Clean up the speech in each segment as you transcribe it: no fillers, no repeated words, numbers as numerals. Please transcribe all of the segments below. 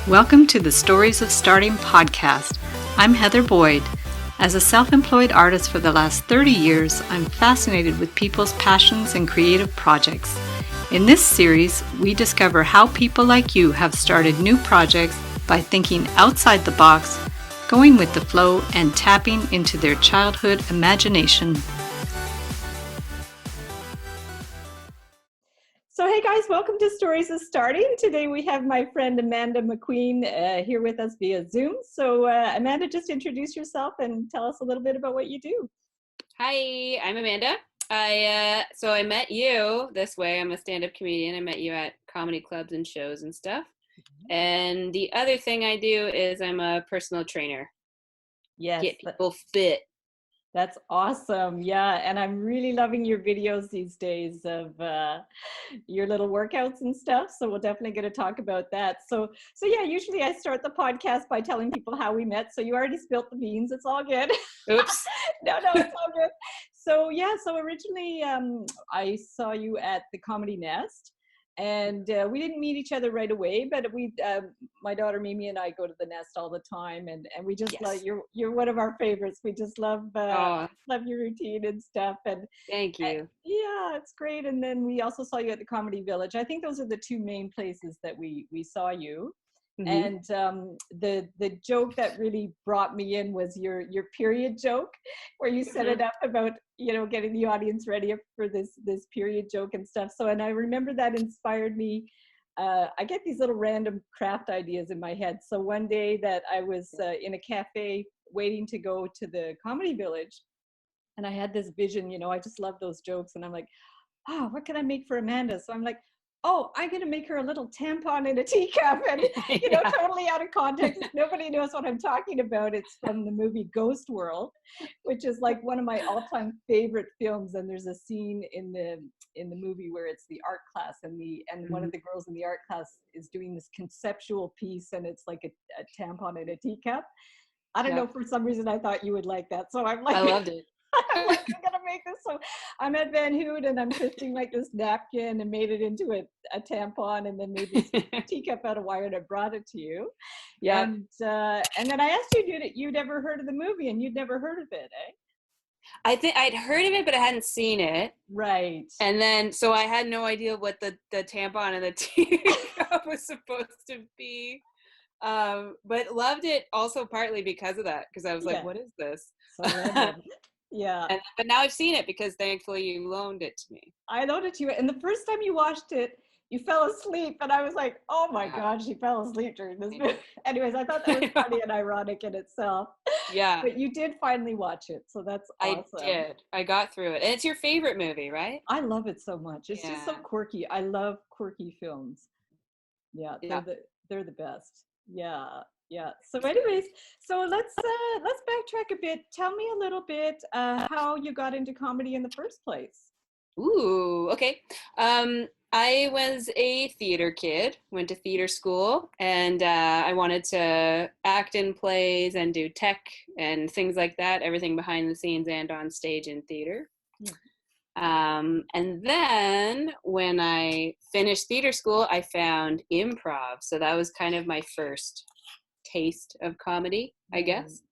Welcome to the Stories of Starting podcast. I'm Heather Boyd. As a self-employed artist for the last 30 years, I'm fascinated with people's passions and creative projects. In this series, we discover how people like you have started new projects by thinking outside the box, going with the flow, and tapping into their childhood imagination. So hey guys, welcome to Stories of Starting. Today we have my friend Amanda McQueen here with us via Zoom. So Amanda, just introduce yourself and tell us a little bit about what you do. Hi, I'm Amanda. I met you this way. I'm a stand-up comedian. I met you at comedy clubs and shows and stuff. And the other thing I do is I'm a personal trainer. Yes. Get people fit. That's awesome. Yeah. And I'm really loving your videos these days of your little workouts and stuff. So we're definitely going to talk about that. So yeah, usually I start the podcast by telling people how we met. So you already spilt the beans. It's all good. Oops. No, it's all good. So yeah, so originally I saw you at the Comedy Nest. And we didn't meet each other right away, but my daughter Mimi and I go to the Nest all the time, and we just Yes. love you're one of our favorites. We just love your routine and stuff. And thank you. Yeah, it's great. And then we also saw you at the Comedy Village. I think those are the two main places that we saw you. Mm-hmm. And the joke that really brought me in was your period joke, where you set it up about getting the audience ready for this period joke and stuff. So, and I remember that inspired me. I get these little random craft ideas in my head. So one day that I was in a cafe waiting to go to the Comedy Village, and I had this vision. I just love those jokes, and I'm like, oh, what can I make for Amanda? So I'm like, oh, I'm going to make her a little tampon in a teacup, and totally out of context. Nobody knows what I'm talking about. It's from the movie Ghost World, which is like one of my all-time favorite films. And there's a scene in the movie where it's the art class, and one of the girls in the art class is doing this conceptual piece, and it's like a tampon in a teacup. I don't know, for some reason I thought you would like that. So I'm like, I loved it. I'm like, I'm gonna make this. So I'm at Van Hoot, and I'm twisting like this napkin and made it into a tampon, and then made this teacup out of wire, and I brought it to you. Yeah. And then I asked you, you'd ever heard of the movie, and you'd never heard of it, eh? I think I'd heard of it, but I hadn't seen it. Right. And then, so I had no idea what the tampon and the teacup was supposed to be. But loved it also partly because of that, because I was like, what is this? So random. Yeah. But now I've seen it because thankfully you loaned it to me. I loaned it to you. And the first time you watched it, you fell asleep. And I was like, oh my God, she fell asleep during this movie. Anyways, I thought that was funny and ironic in itself. Yeah. But you did finally watch it. So that's awesome. I did. I got through it. And it's your favorite movie, right? I love it so much. It's just so quirky. I love quirky films. Yeah, they're the best. Yeah. So anyways, so let's backtrack a bit. Tell me a little bit how you got into comedy in the first place. Ooh, okay. I was a theater kid, went to theater school, and I wanted to act in plays and do tech and things like that, everything behind the scenes and on stage in theater. And then when I finished theater school, I found improv. So that was kind of my first taste of comedy, I guess.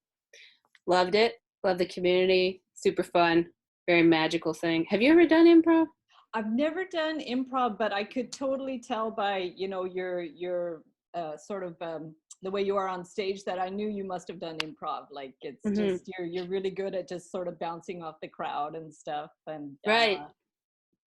Loved it. Loved the community. Super fun. Very magical thing. Have you ever done improv? I've never done improv, but I could totally tell by, your sort of the way you are on stage that I knew you must have done improv. Like it's just, you're really good at just sort of bouncing off the crowd and stuff. And right.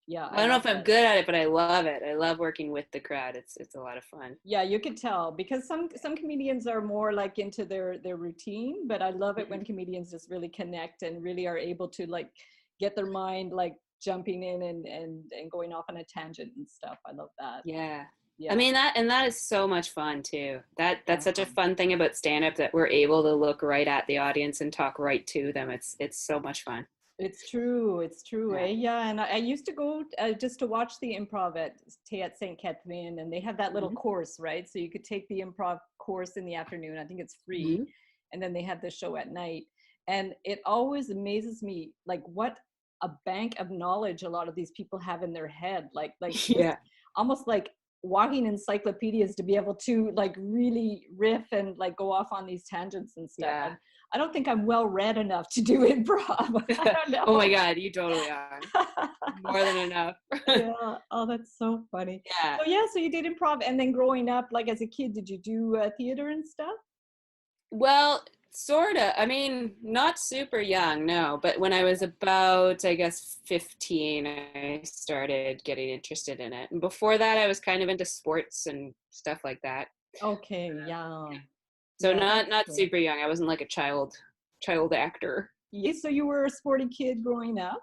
Yeah. I don't know if I'm good at it, but I love it. I love working with the crowd. It's a lot of fun. Yeah, you could tell, because some comedians are more like into their routine, but I love it when comedians just really connect and really are able to like get their mind like jumping in and going off on a tangent and stuff. I love that. Yeah. I mean, that is so much fun too. That's such a fun thing about stand-up, that we're able to look right at the audience and talk right to them. It's so much fun. It's true, eh? Yeah, and I used to go just to watch the improv at St. Catherine, and they have that little course, right? So you could take the improv course in the afternoon. I think it's free. And then they have the show at night. And it always amazes me, like what a bank of knowledge a lot of these people have in their head. Like almost like walking encyclopedias to be able to like really riff and like go off on these tangents and stuff. Yeah. I don't think I'm well read enough to do improv. I don't know. Oh my God, you totally are. More than enough. Yeah. Oh, that's so funny. Yeah. So yeah, so you did improv, and then growing up, like as a kid, did you do theater and stuff? Well, sort of. I mean, not super young, no. But when I was about, I guess, 15, I started getting interested in it. And before that, I was kind of into sports and stuff like that. Okay, yeah. So Yeah, not that's cool. super young. I wasn't like a child actor. Yeah, so you were a sporty kid growing up?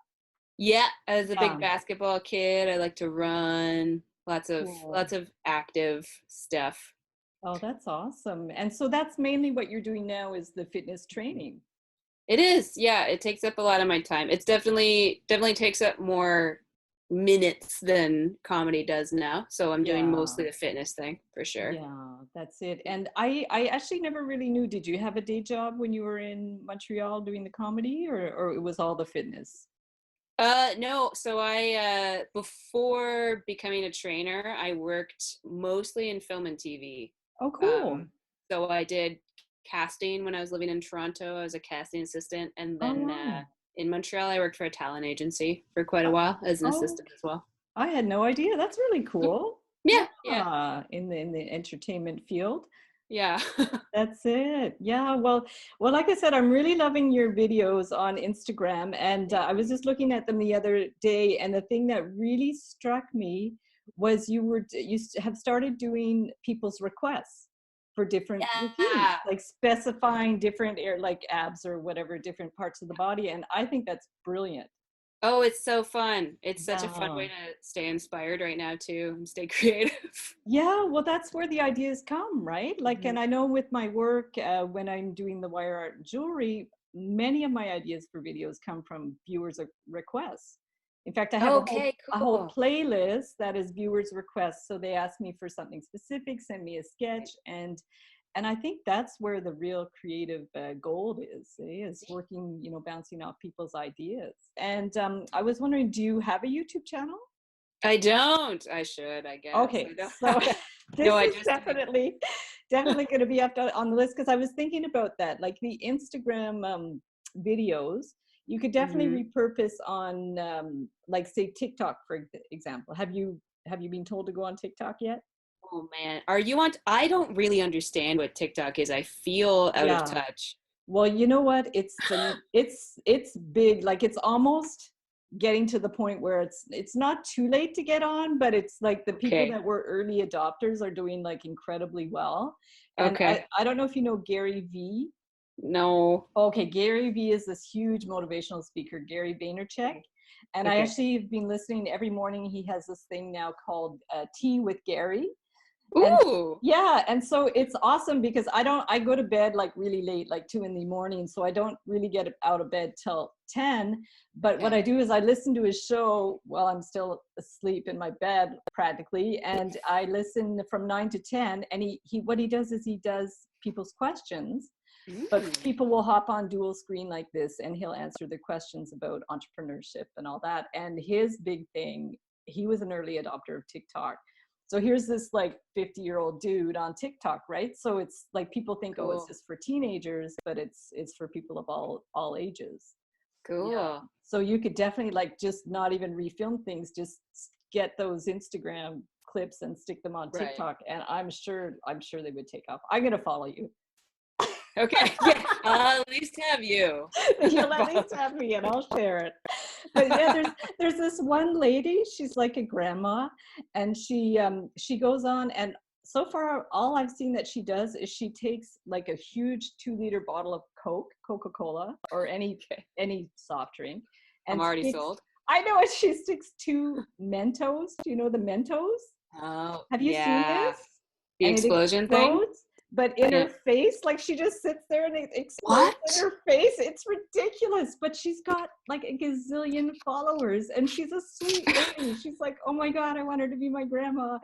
Yeah, I was a Yeah. big basketball kid. I like to run. Lots Cool. of active stuff. Oh, that's awesome. And so that's mainly what you're doing now is the fitness training. It is, yeah. It takes up a lot of my time. It's definitely takes up more minutes than comedy does now. So I'm doing Yeah. mostly the fitness thing for sure. Yeah, that's it. And I actually never really knew, did you have a day job when you were in Montreal doing the comedy, or it was all the fitness? No. So I before becoming a trainer, I worked mostly in film and TV. Oh, cool. So I did casting when I was living in Toronto. I was a casting assistant, and Oh, then wow. in Montreal, I worked for a talent agency for quite a while as an Oh, assistant as well. I had no idea. That's really cool. Yeah, In the entertainment field. yeah. That's it. Yeah. Well, like I said, I'm really loving your videos on Instagram, and I was just looking at them the other day, and the thing that really struck me was you have started doing people's requests for different routines, Yeah. like specifying different like abs or whatever, different parts of the body, and I think that's brilliant. Oh, it's so fun. It's such a fun Yeah. way to stay inspired right now too and stay creative. Yeah, well, that's where the ideas come, right? Like, and I know with my work, when I'm doing the wire art and jewelry, many of my ideas for videos come from viewers' requests. In fact, I have Okay, a whole cool. playlist that is viewers' requests. So they ask me for something specific, send me a sketch, and I think that's where the real creative gold is working, bouncing off people's ideas. And I was wondering, do you have a YouTube channel? I don't. I should, I guess. Okay, I don't. so this No, I is just definitely going to be up on the list, because I was thinking about that, like the Instagram videos. You could definitely repurpose on, like say TikTok, for example. Have you been told to go on TikTok yet? Oh man, are you on? I don't really understand what TikTok is. I feel out of Yeah. touch. Well, you know what? It's big. Like it's almost getting to the point where it's not too late to get on, but it's like the people Okay. that were early adopters are doing like incredibly well. And Okay. I don't know if you know Gary Vee. No. Okay, Gary Vee is this huge motivational speaker, Gary Vaynerchuk. And I Okay. actually have been listening every morning. He has this thing now called Tea with Gary. And Ooh. yeah, and so it's awesome because I go to bed like really late, like 2 a.m, so I don't really get out of bed till 10. But what I do is I listen to his show while I'm still asleep in my bed practically, and I listen from 9 to 10. And he what he does is he does people's questions, but people will hop on dual screen like this, and he'll answer the questions about entrepreneurship and all that. And his big thing, he was an early adopter of TikTok. So here's this like 50-year-old dude on TikTok, right? So it's like people think, oh, it's just for teenagers, but it's for people of all ages. Cool. Yeah. So you could definitely like just not even refilm things, just get those Instagram clips and stick them on TikTok, and I'm sure they would take off. I'm gonna follow you. Okay. Yeah. I'll at least have you. You'll at least have me, and I'll share it. But yeah, there's this one lady. She's like a grandma, and she goes on, and so far all I've seen that she does is she takes like a huge 2-liter bottle of Coca-Cola, or any soft drink, and I'm already sold. I know it. She sticks 2 Mentos. Do you know the Mentos? Oh, Have you seen this? The And explosion thing? But in her face, like she just sits there and it explodes in her face. It's ridiculous. But she's got like a gazillion followers, and she's a sweet lady. She's like, oh my God, I want her to be my grandma.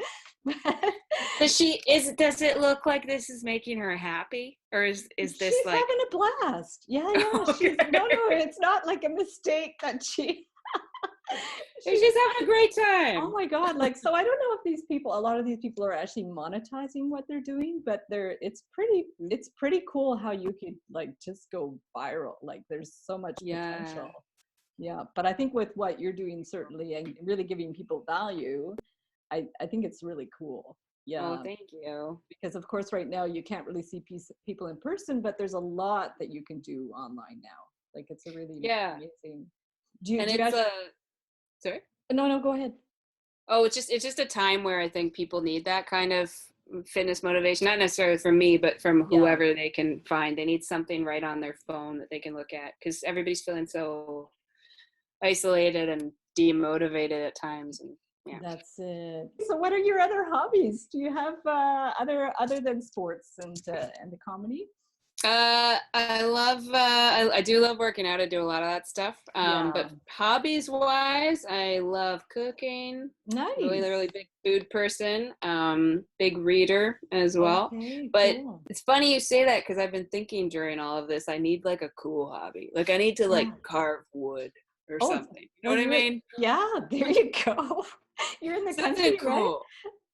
Does it look like this is making her happy? Or is this she's like having a blast? Yeah. Okay. No, it's not like a mistake that she She's just having a great time. Oh my God. Like, so I don't know if these people, a lot of these people are actually monetizing what they're doing, but it's pretty cool how you could like just go viral. Like there's so much potential. Yeah. But I think with what you're doing, certainly, and really giving people value, I think it's really cool. Yeah. Oh, thank you. Because of course, right now you can't really see people in person, but there's a lot that you can do online now. Like it's a really amazing. Do you it's actually, sorry? No, go ahead. Oh, it's just a time where I think people need that kind of fitness motivation, not necessarily from me, but from whoever they can find. They need something right on their phone that they can look at, because everybody's feeling so isolated and demotivated at times. And That's it. So what are your other hobbies? Do you have other than sports and the comedy? I do love working out. I do a lot of that stuff. But hobbies wise, I love cooking. Nice. Really big food person. Big reader as well. Okay, but cool. It's funny you say that, because I've been thinking during all of this, I need like a cool hobby. Like I need to like carve wood or something. You know what I mean? Yeah, there you go. You're in the country, cool,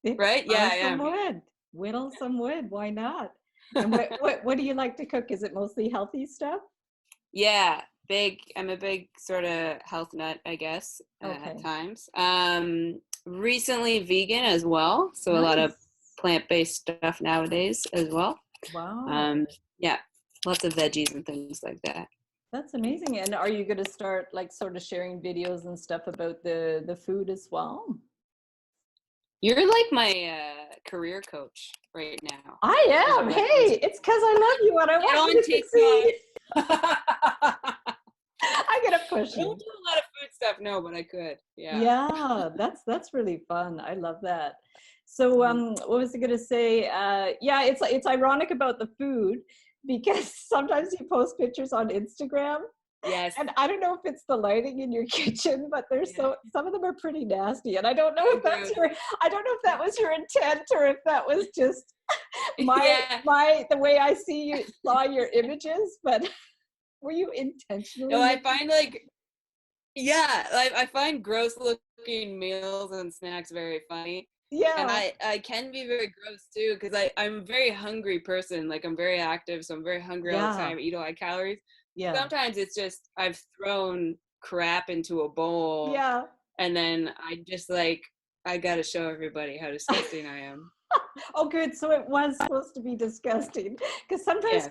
right? Right? Yeah, I am. Some wood. Whittle some wood. Why not? And what do you like to cook? Is it mostly healthy stuff? Yeah, I'm a big sort of health nut, I guess, at times. Recently vegan as well, so a lot of plant-based stuff nowadays as well. Wow. Yeah, lots of veggies and things like that. That's amazing. And are you going to start like sort of sharing videos and stuff about the food as well? You're like my career coach right now. I am. Hey, it's because I love you and I want you to succeed. I gotta push you. I don't do a lot of food stuff, no, but I could. Yeah. Yeah, that's really fun. I love that. So what was I gonna say? Yeah, it's ironic about the food, because sometimes you post pictures on Instagram. Yes. And I don't know if it's the lighting in your kitchen, but there's some of them are pretty nasty. And I don't know if that was your intent, or if that was just the way I saw your images, but were you intentionally? No, I find I find gross looking meals and snacks very funny. Yeah. And I can be very gross too, because I'm a very hungry person. Like I'm very active, so I'm very hungry all the time. I eat a lot of calories. Yeah. Sometimes it's just I've thrown crap into a bowl. Yeah. And then I just like I gotta show everybody how disgusting I am. Oh, good. So it was supposed to be disgusting, because sometimes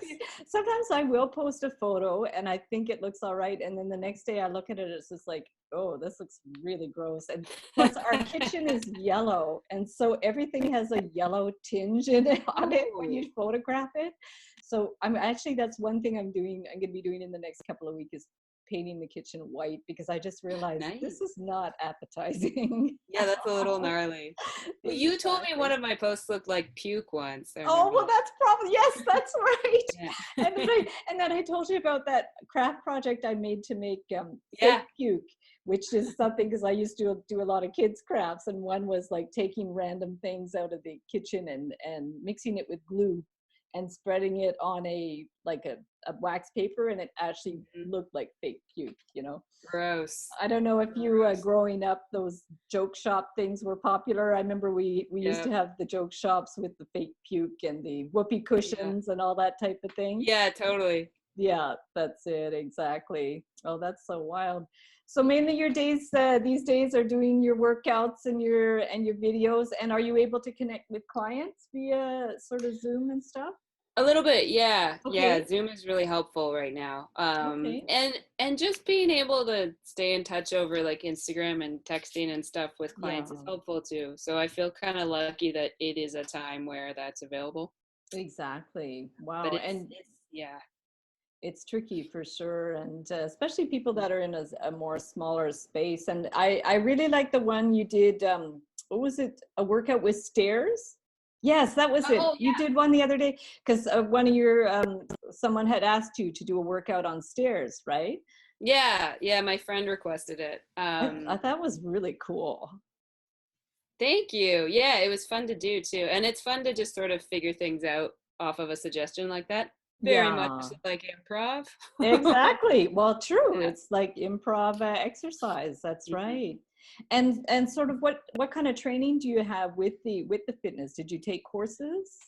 I will post a photo and I think it looks all right, and then the next day I look at it, it's just like, oh, this looks really gross. And plus our kitchen is yellow, and so everything has a yellow tinge on it when you photograph it. So that's one thing I'm going to be doing in the next couple of weeks, is painting the kitchen white, because I just realized this is not appetizing. Yeah, that's a little gnarly. Well, you told me one of my posts looked like puke once. Oh, well, that's probably, yes, that's right. Yeah. And then I told you about that craft project I made to make fake puke, which is something, because I used to do a lot of kids crafts, and one was like taking random things out of the kitchen and mixing it with glue and spreading it on a wax paper, and it actually looked like fake puke, Gross. I don't know if you growing up, those joke shop things were popular. I remember we used to have the joke shops with the fake puke and the whoopee cushions and all that type of thing. Yeah, totally. Yeah, that's it, exactly. Oh, that's so wild. So mainly your days these days are doing your workouts and your videos, and are you able to connect with clients via sort of Zoom and stuff? A little bit, yeah. Okay. Yeah, Zoom is really helpful right now. And just being able to stay in touch over like Instagram and texting and stuff with clients is helpful too. So I feel kind of lucky that it is a time where that's available. Exactly. Wow. But it's tricky for sure, and especially people that are in a more smaller space. And I really like the one you did. What was it? A workout with stairs? Yes, that was it. Yeah. You did one the other day, because one of your someone had asked you to do a workout on stairs, right? Yeah, my friend requested it. I thought that was really cool. Thank you. Yeah, it was fun to do too, and it's fun to just sort of figure things out off of a suggestion like that. very much Yeah. like improv. Exactly. Well, true. Yeah. It's like improv exercise. That's Mhm. right. And sort of what kind of training do you have with the fitness? Did you take courses?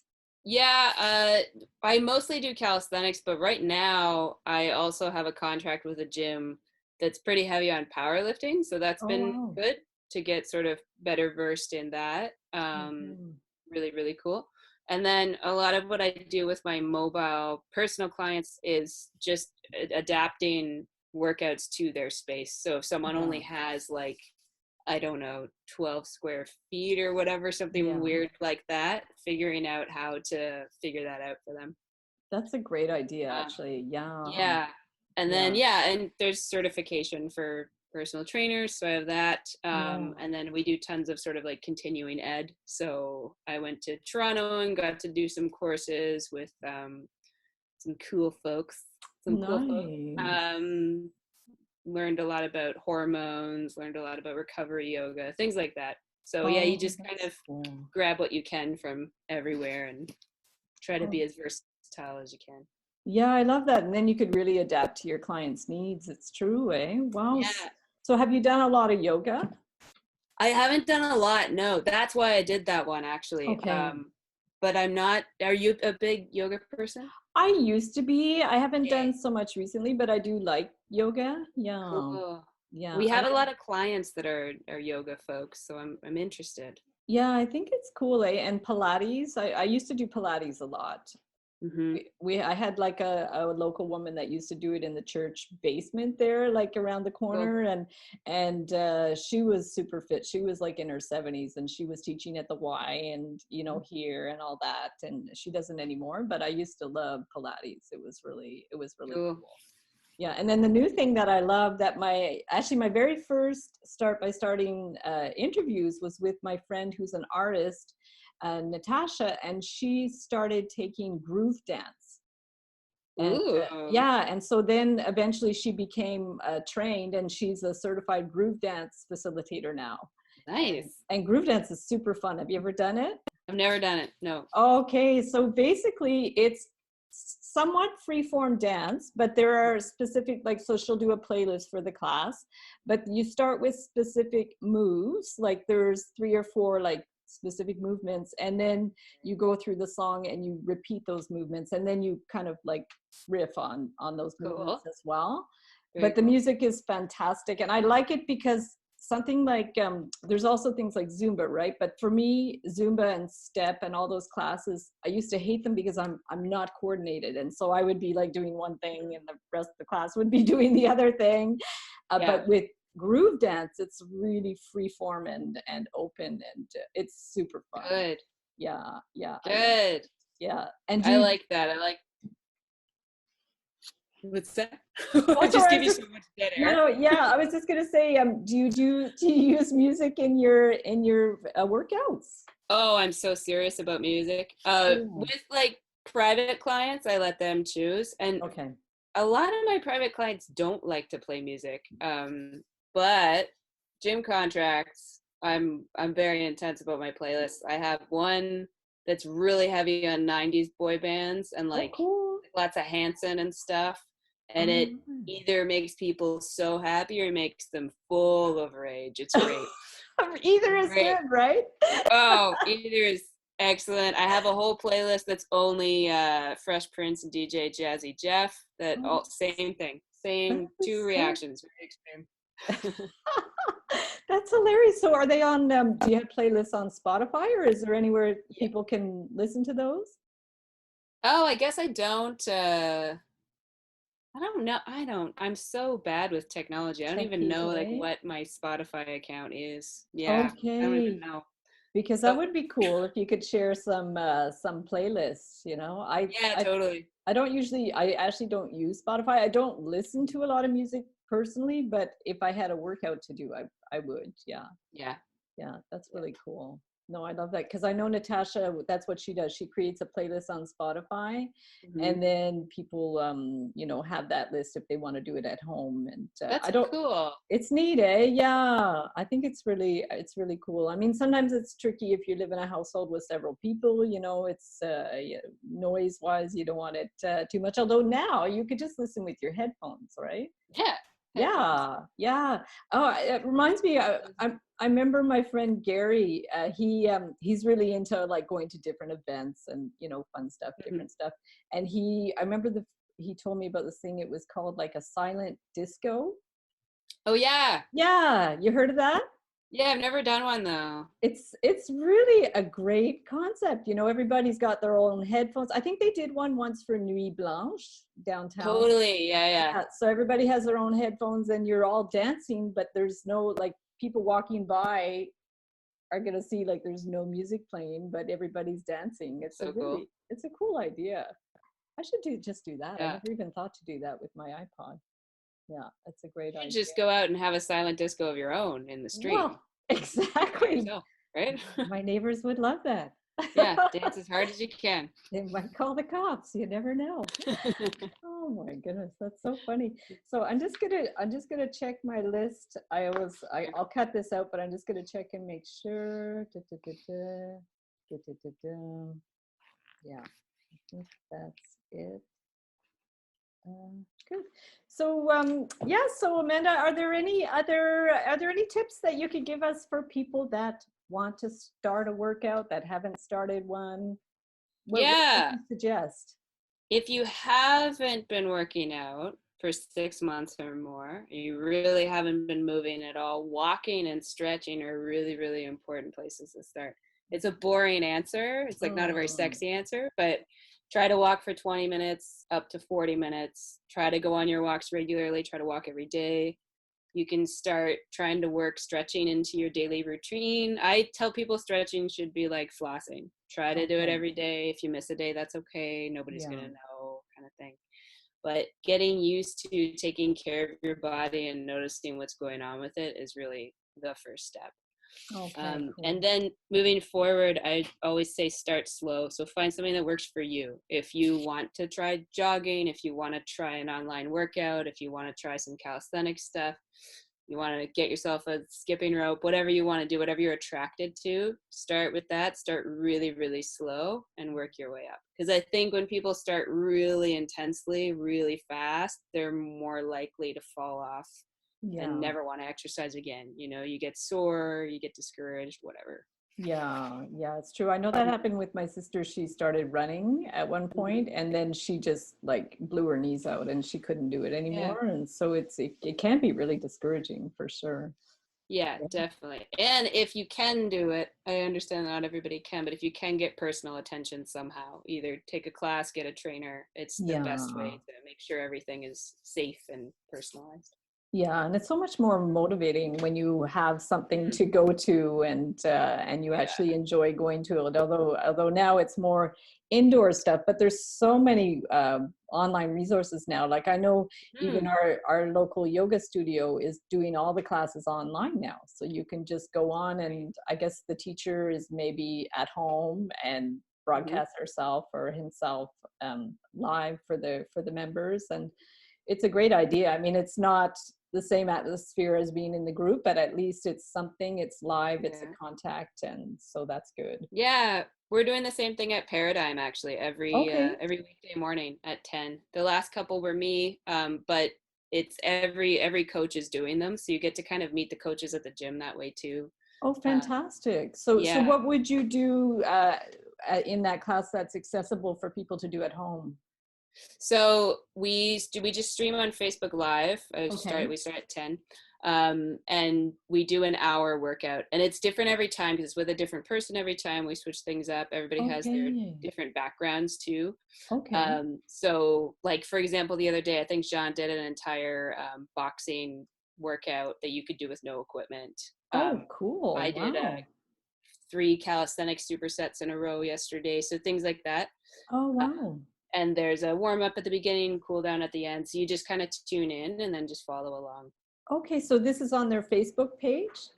Yeah, I mostly do calisthenics, but right now I also have a contract with a gym that's pretty heavy on powerlifting, so that's Oh been wow. good to get sort of better versed in that. Mhm. Really, really cool. And then a lot of what I do with my mobile personal clients is just adapting workouts to their space. So if someone only Yeah. has like, I don't know, 12 square feet or whatever, something Yeah. weird like that, figuring out how to figure that out for them. That's a great idea, Uh, actually. Yeah. yeah. And then, Yeah. yeah, and there's certification for personal trainers. So I have that. Yeah. And then we do tons of sort of like continuing ed. So I went to Toronto and got to do some courses with some cool folks. Some cool folks. Nice. Um, Learned a lot about hormones, learned a lot about recovery yoga, things like that. So yeah, you Oh, just kind that's of cool. grab what you can from everywhere and try to Oh, be as versatile as you can. yeah, I love that. And then you could really adapt to your clients' needs. It's true, eh? Wow. Yeah. So have you done a lot of yoga? I haven't done a lot. No, that's why I did that one actually. Okay. But I'm not. Are you a big yoga person? I used to be. I haven't Yeah. done so much recently, but I do like yoga. Yeah. Cool. Yeah. We I have a lot of clients that are yoga folks, so I'm interested. yeah, I think it's cool, eh? And Pilates. I used to do Pilates a lot. Hmm. We I had like a local woman that used to do it in the church basement there, like around the Cool. corner, and she was super fit. She was like in her 70s, and she was teaching at the Y and here and all that. And she doesn't anymore, but I used to love Pilates. It was really Cool. cool. Yeah, and then the new thing that I love that my very first start by starting interviews was with my friend who's an artist, Natasha, and she started taking groove dance. And Ooh, yeah, and so then eventually she became trained, and she's a certified groove dance facilitator now. nice. And groove dance is super fun. Have you ever done it? I've never done it. No. Okay, so basically it's somewhat free-form dance, but there are specific, like, so she'll do a playlist for the class, but you start with specific moves, like there's 3 or 4 like specific movements, and then you go through the song and you repeat those movements, and then you kind of like riff on those movements Cool. as well. Very But the cool. music is fantastic, and I like it because something like there's also things like Zumba, right? But for me, Zumba and step and all those classes, I used to hate them because I'm not coordinated, and so I would be like doing one thing and the rest of the class would be doing the other thing. Yeah. But with groove dance, it's really free form and open, and it's super fun. Good. Yeah, yeah, I love. Good. Yeah, and do I you? like that. I like what's that? Oh, Just sorry, I give was you just so much dead no, air. no, yeah, I was just gonna say, do you use music in your workouts? Oh, I'm so serious about music. Oh, With like private clients, I let them choose, and okay. a lot of my private clients don't like to play music. But gym contracts, I'm very intense about my playlists. I have one that's really heavy on 90s boy bands and Oh, like cool. lots of Hanson and stuff. And Oh, it either makes people so happy or makes them full of rage. It's nice. great. Either is Great. good, right? Oh, either is excellent. I have a whole playlist that's only Fresh Prince and DJ Jazzy Jeff. That Oh, all same thing, that same two is so. reactions. Very extreme. That's hilarious. So, are they on? Do you have playlists on Spotify, or is there anywhere Yeah. people can listen to those? Oh, I guess I don't. I don't know. I don't. I'm so bad with technology. I don't even Techie, know like eh? what my Spotify account is. Yeah, I don't even Okay. know. Because that So would be cool if you could share some playlists, yeah, I totally. I don't usually I actually don't use Spotify. I don't listen to a lot of music personally, but if I had a workout to do, I would. Yeah. Yeah, Yeah, that's yeah. really cool. No, I love that because I know Natasha, that's what she does. She creates a playlist on Spotify, Mm-hmm. and then people, have that list if they want to do it at home. And That's I don't, cool. it's neat, eh? Yeah, I think it's really cool. I mean, sometimes it's tricky if you live in a household with several people. It's noise-wise, you don't want it too much. Although now you could just listen with your headphones, right? Yeah. Headphones. Yeah, yeah. Oh, it reminds me. I remember my friend Gary. He's really into like going to different events and fun stuff, Mm-hmm. different stuff. And I remember he told me about this thing. It was called like a silent disco. Oh yeah. Yeah, you heard of that? Yeah, I've never done one though. It's really a great concept. Everybody's got their own headphones. I think they did one once for Nuit Blanche downtown. Totally. Yeah. Yeah, so everybody has their own headphones and you're all dancing, but there's no like people walking by are gonna see like there's no music playing, but everybody's dancing. So cool. It's a cool idea. I should just do that. I Yeah. never even thought to do that with my iPod. Yeah, that's a great You should idea. just go out and have a silent disco of your own in the street. Well, By exactly. yourself, right? My neighbors would love that. Yeah, dance as hard as you can. They might call the cops. You never know. Oh my goodness, that's so funny. So I'm just gonna check my list. I'll cut this out, but I'm just gonna check and make sure. Yeah, I think that's it. Good. So so Amanda, are there any tips that you could give us for people that want to start a workout that haven't started one? What would you suggest? If you haven't been working out for 6 months or more, you really haven't been moving at all, walking and stretching are really, really important places to start. It's a boring answer. It's like not a very sexy answer, but try to walk for 20 minutes up to 40 minutes. Try to go on your walks regularly. Try to walk every day. You can start trying to work stretching into your daily routine. I tell people stretching should be like flossing. Try to do it every day. If you miss a day, that's okay. Nobody's going to know, kind of thing. But getting used to taking care of your body and noticing what's going on with it is really the first step. Cool. And then moving forward, I always say start slow. So find something that works for you. If you want to try jogging, if you want to try an online workout, if you want to try some calisthenics stuff, you want to get yourself a skipping rope, whatever you want to do, whatever you're attracted to, start with that. Start really, really slow and work your way up. Because I think when people start really intensely, really fast, they're more likely to fall off and never want to exercise again. You get sore, you get discouraged, whatever. Yeah, it's true. I know that happened with my sister. She started running at one point and then she just like blew her knees out and she couldn't do it anymore. Yeah. And so it can be really discouraging for sure. Yeah, definitely. And if you can do it, I understand not everybody can, but if you can get personal attention somehow, either take a class, get a trainer, it's the best way to make sure everything is safe and personalized. Yeah, and it's so much more motivating when you have something to go to and you actually enjoy going to it. Although now it's more indoor stuff, but there's so many online resources now. Like I know even our local yoga studio is doing all the classes online now, so you can just go on and I guess the teacher is maybe at home and broadcast herself or himself live for the members, and it's a great idea. I mean, it's not the same atmosphere as being in the group, but at least it's something, it's live, it's a contact, and so that's good. Yeah, we're doing the same thing at Paradigm actually every weekday morning at 10. The last couple were me, but it's every coach is doing them, so you get to kind of meet the coaches at the gym that way too. Oh, fantastic. So what would you do in that class that's accessible for people to do at home? So we just stream on Facebook Live. We start at 10, and we do an hour workout, and it's different every time because it's with a different person every time. We switch things up. Everybody has their different backgrounds too. So like for example, the other day I think Jean did an entire boxing workout that you could do with no equipment. Cool. I did 3 calisthenics supersets in a row yesterday, so things like that. Oh wow. And there's a warm up at the beginning, cool down at the end. So you just kind of tune in and then just follow along. Okay, so this is on their Facebook page?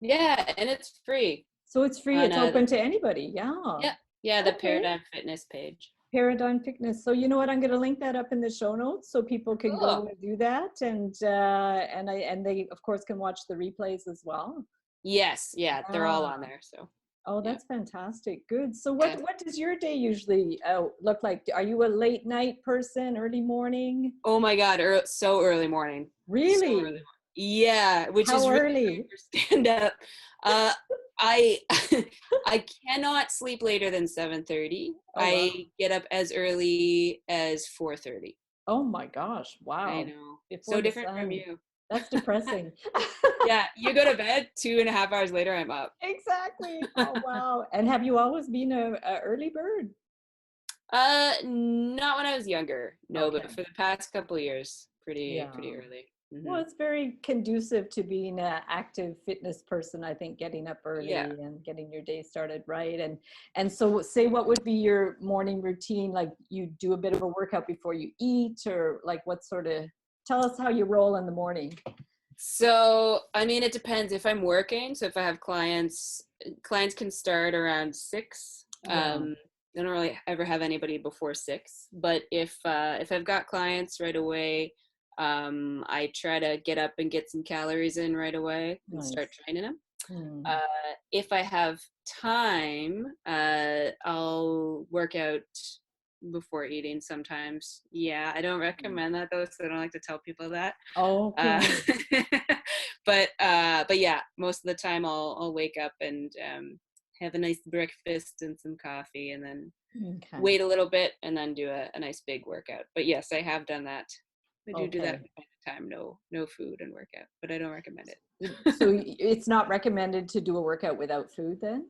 Yeah, and it's free. So it's free. on It's open to anybody. Yeah. yeah, the Okay. Paradigm Fitness page. Paradigm Fitness. So you know what? I'm going to link that up in the show notes so people can go Cool. and do that, and they of course can watch the replays as well. Yes, yeah, they're all Yeah. on there. So Oh, yeah, that's fantastic. Good. So yeah. what does your day usually look like? Are you a late night person, early morning? Oh my God, so early morning. So early Really? morning. Yeah, which How is really early? great for stand up. I I cannot sleep later than 7:30. Oh, wow. I get up as early as 4:30. Oh my gosh. I Wow. know. Before So the different from sun. you. That's depressing. Yeah, you go to bed 2.5 hours later, I'm up. Exactly. Oh, wow. And have you always been a early bird? Not when I was younger. No, but Okay. for the past couple of years, Yeah. pretty early. Well, it's very conducive to being an active fitness person, I think, getting up Yeah. early and getting your day started right. And so say what would be your morning routine? Like you do a bit of a workout before you eat, or like what sort of, tell us how you roll in the morning. So, I mean, it depends if I'm working. So if I have clients can start around 6. Yeah. I don't really ever have anybody before 6. But if I've got clients right away, I try to get up and get some calories in right away and start Nice. training them. Hmm. If I have time, I'll work out before eating sometimes. Yeah, I don't recommend that though, so I don't like to tell people that. Uh, Okay. but yeah, most of the time I'll wake up and have a nice breakfast and some coffee, and then Okay. wait a little bit and then do a nice big workout. But yes, I have done that. I do that Okay. from time to time. No food and workout, but I don't recommend it. So it's not recommended to do a workout without food then?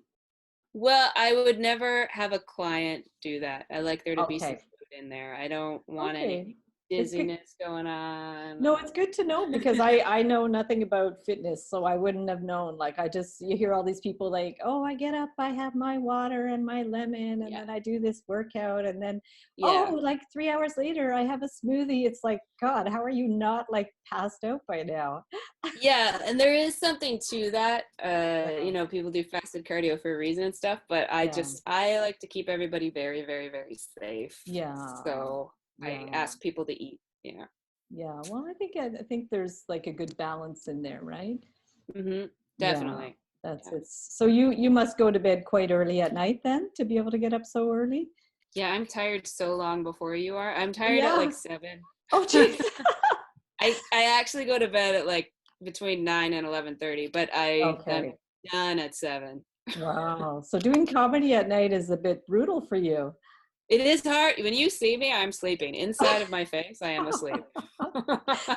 Well, I would never have a client do that. I like there to be some Okay. food in there. I don't want any Okay. It's good. dizziness going on. No, it's good to know because I know nothing about fitness, so I wouldn't have known. Like I just you hear all these people like, oh, I get up, I have my water and my lemon, and Yeah, then I do this workout, and then yeah, oh, like 3 hours later, I have a smoothie. It's like, God, how are you not like passed out by now? yeah. And there is something to that. Yeah, People do fasted cardio for a reason and stuff, but yeah, I like to keep everybody very, very, very safe. yeah, So I yeah, ask people to eat. Yeah. yeah. Well, I think there's like a good balance in there, right? Mm-hmm. Yeah, Definitely. that's Yeah. it. So you must go to bed quite early at night then to be able to get up so early? Yeah, I'm tired so long before you are. I'm tired at Yeah. like 7. Oh, geez. I actually go to bed at like between 9 and 11:30, but I'm Okay. done at 7. Wow. So doing comedy at night is a bit brutal for you. It is hard. When you see me, I'm sleeping. Inside of my face, I am asleep.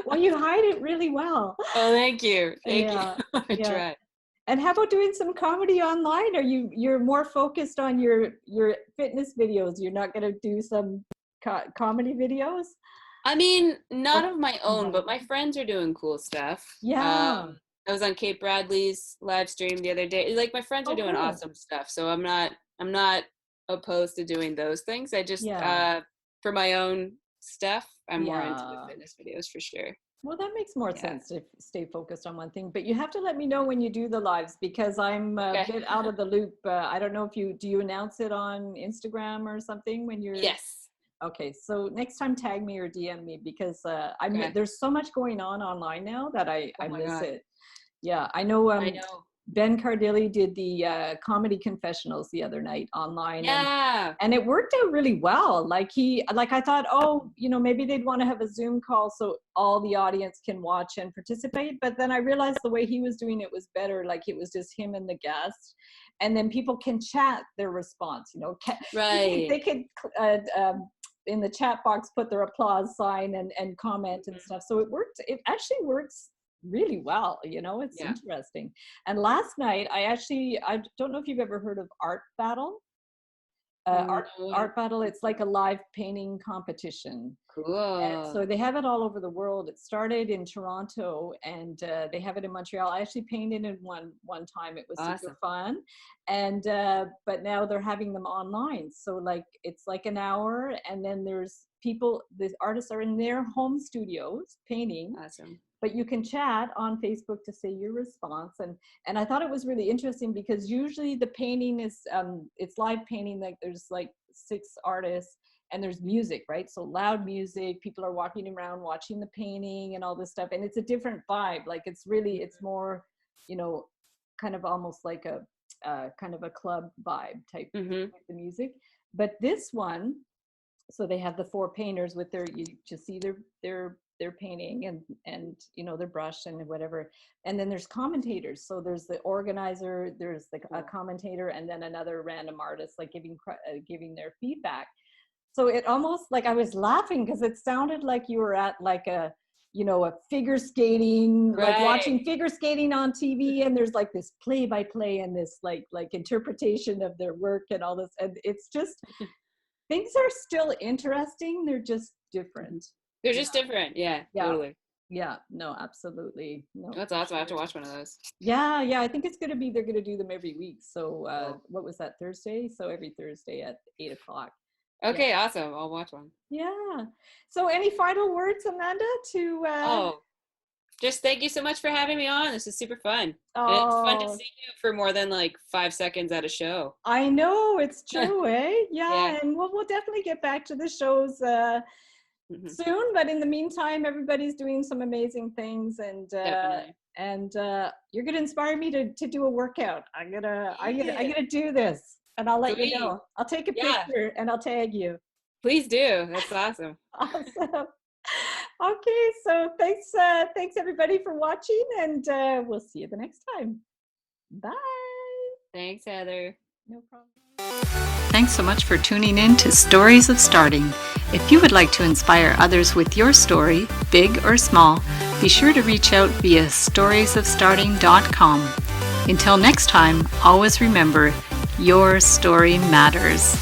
Well, you hide it really well. Oh, thank you. Thank you. Yeah. I Yeah. try. And how about doing some comedy online? Are you're more focused on your fitness videos? You're not going to do some comedy videos? I mean, not Or of my own, no. but my friends are doing cool stuff. Yeah. I was on Kate Bradley's live stream the other day. Like my friends are Oh, doing cool. awesome stuff, so I'm not opposed to doing those things. I just Yeah. for my own stuff, I'm more into the Yeah. fitness videos for sure. Well, that makes more Yeah. sense to stay focused on one thing. But you have to let me know when you do the lives because I'm a Okay. bit out of the loop. I don't know if do you announce it on Instagram or something when you're Yes. okay. So next time, tag me or DM me because Okay. there's so much going on online now that Oh I my miss God. it. Yeah, I know. I know. Ben Cardilli did the comedy confessionals the other night online, Yeah. and it worked out really well. Like I thought, oh, maybe they'd want to have a Zoom call so all the audience can watch and participate. But then I realized the way he was doing it was better. Like it was just him and the guest, and then people can chat their response. Right. They could in the chat box put their applause sign and comment and Mhm. stuff. So it worked. It actually works really well. It's Yeah. interesting. And last night, I don't know if you've ever heard of Art Battle. No, Art Battle, it's like a live painting competition. And cool. so they have it all over the world. It started in Toronto and they have it in Montreal. I actually painted in one time. It was super Awesome. fun. And but now they're having them online. So like it's like an hour and then there's the artists are in their home studios painting. Awesome. But you can chat on Facebook to say your response. And I thought it was really interesting because usually the painting is, it's live painting, like there's like 6 artists and there's music, right? So loud music, people are walking around watching the painting and all this stuff. And it's a different vibe. Like it's more, you know, kind of almost like a kind of a club vibe type with the music. But this one, so they have the 4 painters with you just see their painting and you know, their brush and whatever, and then there's commentators. So there's the organizer, there's a commentator, and then another random artist like giving their feedback. So it almost, like, I was laughing because it sounded like you were at like a, you know, a figure skating, right. like watching figure skating on TV, and there's like this play-by-play and this like interpretation of their work and all this, and it's just things are still interesting, they're just different. They're just different. Yeah, totally. Yeah, no, absolutely. No, that's awesome. I have to watch one of those. Yeah, I think they're going to do them every week. So what was that, Thursday? So every Thursday at 8:00. Okay, awesome. I'll watch one. Yeah. So any final words, Amanda, to just thank you so much for having me on. This is super fun. And it's fun to see you for more than like 5 seconds at a show. I know, it's true, eh? Yeah, and we'll definitely get back to the shows soon, but in the meantime, everybody's doing some amazing things, and you're gonna inspire me to do a workout. I'm gonna do this, and I'll let you know. I'll take a picture and I'll tag you. Please do. That's awesome. Awesome. Okay, so thanks everybody for watching, and we'll see you the next time. Bye. Thanks, Heather. No problem. Thanks so much for tuning in to Stories of Starting. If you would like to inspire others with your story, big or small, be sure to reach out via storiesofstarting.com. Until next time, always remember, your story matters.